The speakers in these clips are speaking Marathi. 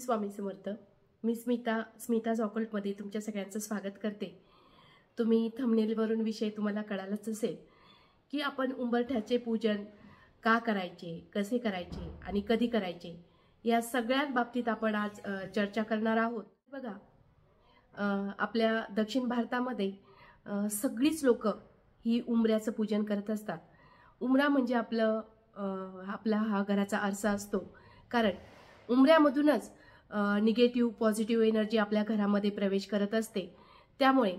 स्वामी समर्थ। मी स्मिताज ऑकल्टमध्ये तुमच्या सगळ्यांचं स्वागत करते। तुम्ही थंबनेलवरून विषय तुम्हाला कळालाच असेल की आपण उंबरठ्याचे पूजन का करायचे, कसे करायचे आणि कधी करायचे या सगळ्या बाबतीत आपण आज चर्चा करणार आहोत। बघा, आपल्या दक्षिण भारतामध्ये सगळीच लोक ही उंबऱ्याचं पूजन करत असतात। उंबरा म्हणजे आपला हा घराचा आरसा असतो, कारण उंबऱ्यामधूनच निगेटिव्ह पॉझिटिव्ह एनर्जी आपल्या घरामध्ये प्रवेश करत असते। त्यामुळे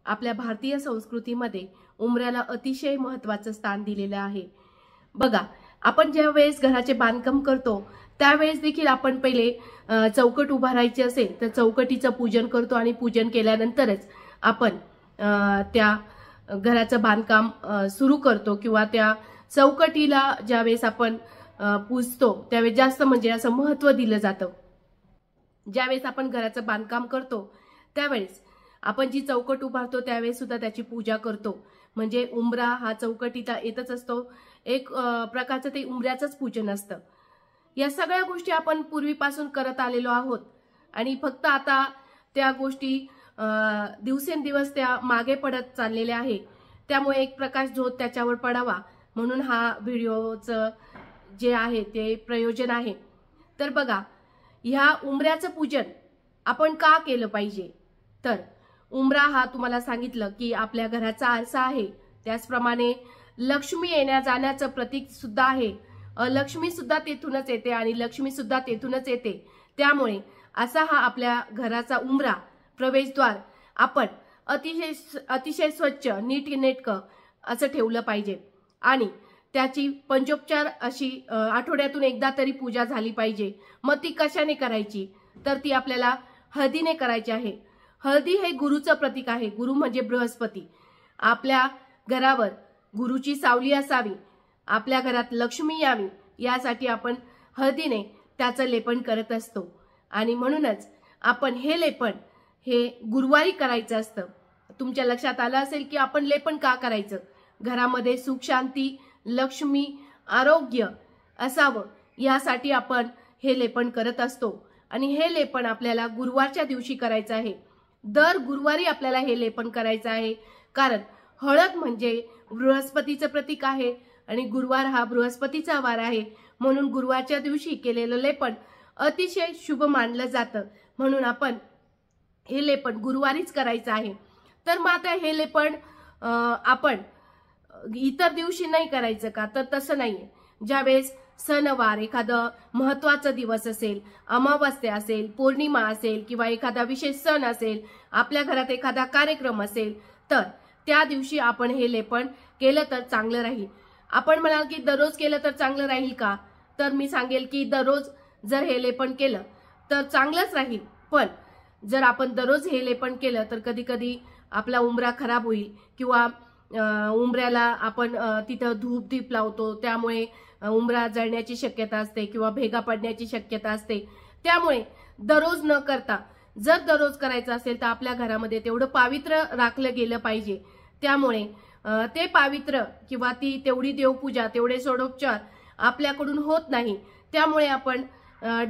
आपल्या भारतीय संस्कृतीमध्ये उंबऱ्याला अतिशय महत्त्वाचं स्थान दिलेलं आहे। बघा, आपण ज्या वेळेस घराचे बांधकाम करतो त्यावेळेस देखील आपण पहिले चौकट उभारायची असेल तर चौकटीचं पूजन करतो आणि पूजन केल्यानंतरच आपण त्या घराचं बांधकाम सुरू करतो किंवा त्या चौकटीला ज्यावेळेस आपण पूजतो त्यावेळेस जास्त म्हणजे असं महत्त्व दिलं जातं। ज्यावेळेस आपण घराचं बांधकाम करतो त्यावेळेस आपण जी चौकट उभारतो त्यावेळेस सुद्धा त्याची पूजा करतो। म्हणजे उंबरा हा चौकटीला येतच असतो, एक प्रकारचं ते उंबऱ्याचंच पूजन असतं। या सगळ्या गोष्टी आपण पूर्वीपासून करत आलेलो आहोत आणि फक्त आता त्या गोष्टी दिवसेंदिवस त्या मागे पडत चाललेल्या आहे। त्यामुळे एक प्रकाश झोत त्याच्यावर पडावा म्हणून हा व्हिडिओचं जे आहे ते प्रयोजन आहे। तर बघा, ह्या उंबऱ्याचं पूजन आपण का केलं पाहिजे, तर उंबरा हा तुम्हाला सांगितलं की आपल्या घराचा आरसा आहे, त्याचप्रमाणे लक्ष्मी येण्या जाण्याचं प्रतीक सुद्धा आहे। लक्ष्मी सुद्धा तेथूनच येते आणि लक्ष्मी सुद्धा तेथूनच येते। त्यामुळे असा हा आपल्या घराचा उंबरा प्रवेशद्वार आपण अतिशय स्वच्छ नीटनेटकं असं ठेवलं पाहिजे आणि त्याची पंचोपचार अशी आठवड्यातून एकदा तरी पूजा झाली पाहिजे। मग ती कशाने करायची, तर ती आपल्याला हळदीने करायची आहे। हळदी हे गुरुचं प्रतीक आहे। गुरु म्हणजे बृहस्पती। आपल्या घरावर गुरुची सावली असावी, आपल्या घरात लक्ष्मी यावी यासाठी आपण हळदीने त्याचं लेपन करत असतो आणि म्हणूनच आपण हे लेपन हे गुरुवारी करायचं असतं। तुमच्या लक्षात आलं असेल की आपण लेपन का करायचं, घरामध्ये सुख शांती लक्ष्मी आरोग्य असावं यासाठी आपण हे लेपन करत असतो आणि हे लेपन आपल्याला गुरुवारच्या दिवशी करायचं आहे। दर गुरुवारी आपल्याला हे लेपन करायचं आहे, कारण हळद म्हणजे बृहस्पतीचं प्रतीक आहे आणि गुरुवार हा बृहस्पतीचा वार आहे। म्हणून गुरुवारच्या दिवशी केलेलं लेपन अतिशय शुभ मानलं जातं, म्हणून आपण हे लेपन गुरुवारीच करायचं आहे। तर मग आता हे लेपन आपण इतर दिवशी नाही करायचं का, तर तसं नाहीये। ज्यावेळेस सणवार एखादा महत्त्वाचा दिवस असेल, अमावस्या असेल, पौर्णिमा असेल किंवा एखादा विशेष सण असेल, आपल्या घरात एखादा कार्यक्रम असेल, तर त्या दिवशी आपण हे लेपन केलं तर चांगलं राहील। आपण म्हणाल की दररोज केलं तर चांगलं राहील का, तर मी सांगेल की दररोज जर हे लेपन केलं तर चांगलंच राहील, पण जर आपण दररोज हे लेपन केलं तर कधी कधी आपला उंबरा खराब होईल किंवा उंबऱ्याला आपण तिथं धूप दीप लावतो त्यामुळे उंबरा जळण्याची शक्यता असते किंवा भेगा पडण्याची शक्यता असते। त्यामुळे दररोज न करता जर दररोज करायचं असेल तर आपल्या घरामध्ये तेवढं पावित्र्य राखलं गेलं पाहिजे। त्यामुळे ते पावित्र्य किंवा ती तेवढी देवपूजा तेवढे षोडोपचार आपल्याकडून होत नाही। त्यामुळे आपण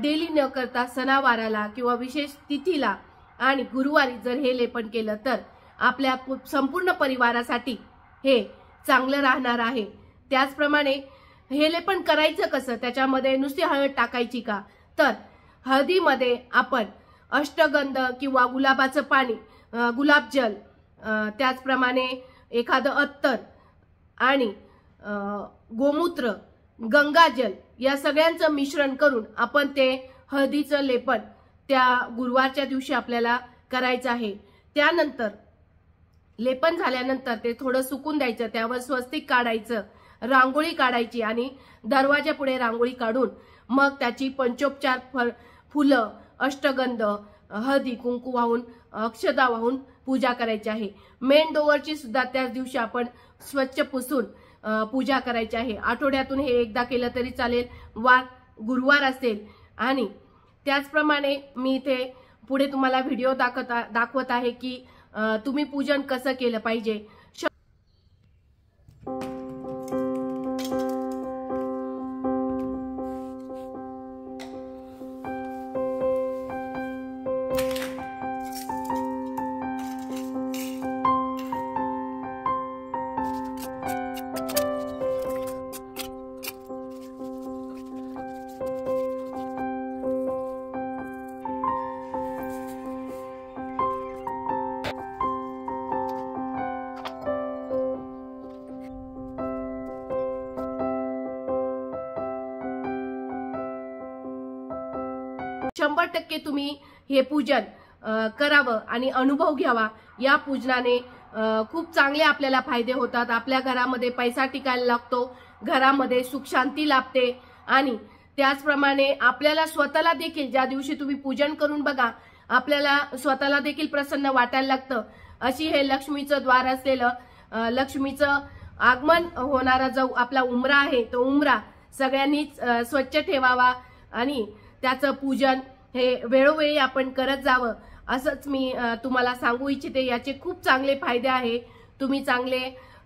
डेली न करता सणावाराला किंवा विशेष तिथीला आणि गुरुवारी जर हे लेपन केलं तर आपल्या संपूर्ण परिवारासाठी हे चांगलं राहणार आहे। त्याचप्रमाणे हे लेपन करायचं कसं, त्याच्यामध्ये नुसती हळद टाकायची का, तर हळदीमध्ये आपण अष्टगंध किंवा गुलाबाचं पाणी, गुलाबजल, त्याचप्रमाणे एखादं अत्तर आणि गोमूत्र, गंगाजल या सगळ्यांचं मिश्रण करून आपण ते हळदीचं लेपन त्या गुरुवारच्या दिवशी आपल्याला करायचं आहे। त्यानंतर लेपन झाल्यानंतर ते थोडं सुकून द्यायचं, त्यावर स्वस्तिक काढायचं, रांगोळी काढायची आणि दरवाजा पुढे रांगोळी काढून मग त्याची पंचोपचार फुलं, अष्टगंध, हळदी कुंकू वाहून, अक्षता वाहून पूजा करायची आहे। मेन डोअरची सुद्धा त्याच दिवशी आपण स्वच्छ पुसून पूजा करायची आहे। आठवड्यातून हे एकदा केलं तरी चालेल, वार गुरुवार असेल। आणि त्याचप्रमाणे मी इथे पुढे तुम्हाला व्हिडिओ दाखवत आहे की तुम्ही पूजन कसं केलं पाहिजे। 100% तुम्ही हे पूजन करावं आणि अनुभव घ्यावा। या पूजनाने खूप चांगले आपल्याला फायदे होतात। आपल्या घरामध्ये पैसा टिकायला लागतो, घरामध्ये सुख शांती लाभते आणि त्याचप्रमाणे आपल्याला स्वतःला देखील ज्या दिवशी तुम्ही पूजन करून बघा, आपल्याला स्वतःला देखील प्रसन्न वाटायला लागतं। अशी हे लक्ष्मीचं द्वार असलेलं लक्ष्मीचं आगमन होणारा जो आपला उंबरा आहे तो उंबरा सगळ्यांनीच स्वच्छ ठेवावा आणि त्याचं पूजन हे वेळोवेळी आपण करत जावं असंच मी तुम्हाला सांगू इच्छिते। याचे खूप चांगले फायदे आहे, तुम्ही चांगले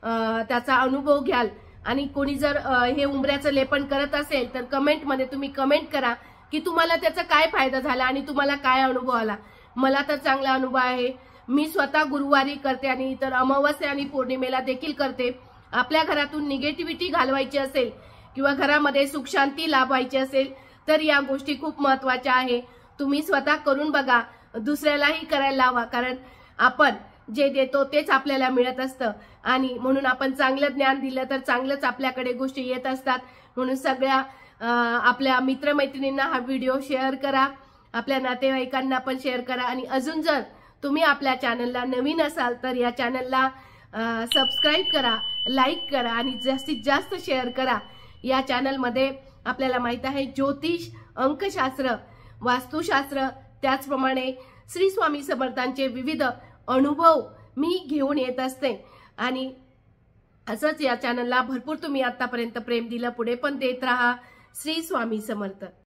त्याचा अनुभव घ्याल। आणि कोणी जर हे उंबऱ्याचं लेपन करत असेल तर कमेंटमध्ये तुम्ही कमेंट करा की तुम्हाला त्याचा काय फायदा झाला आणि तुम्हाला काय अनुभव आला। मला तर चांगला अनुभव आहे, मी स्वतः गुरुवारी करते आणि इतर अमावस्या आणि पौर्णिमेला देखील करते। आपल्या घरातून निगेटिव्हिटी घालवायची असेल किंवा घरामध्ये सुख शांती लाभायची असेल तर या गोष्टी खूप महत्त्वाच्या आहे। तुम्ही स्वतः करून बघा, दुसऱ्यालाही करायला लावा, कारण आपण जे देतो तेच आपल्याला मिळत असतं आणि म्हणून आपण चांगलं ज्ञान दिलं तर चांगलंच आपल्याकडे गोष्टी येत असतात। म्हणून सगळ्या आपल्या मित्रमैत्रिणींना हा व्हिडिओ शेअर करा, आपल्या नातेवाईकांना पण शेअर करा आणि अजून जर तुम्ही आपल्या चॅनलला नवीन असाल तर या चॅनलला सबस्क्राईब करा, लाईक करा आणि जास्तीत जास्त शेअर करा। या चॅनलमध्ये आपल्याला माहित आहे ज्योतिष, अंकशास्त्र, वास्तुशास्त्र, त्याचप्रमाणे श्री स्वामी समर्थांचे विविध अनुभव मी घेऊन येत असते आणि असंच या चॅनलला भरपूर तुम्ही आतापर्यंत प्रेम दिलं, पुढे पण देत राहा। श्री स्वामी समर्थ।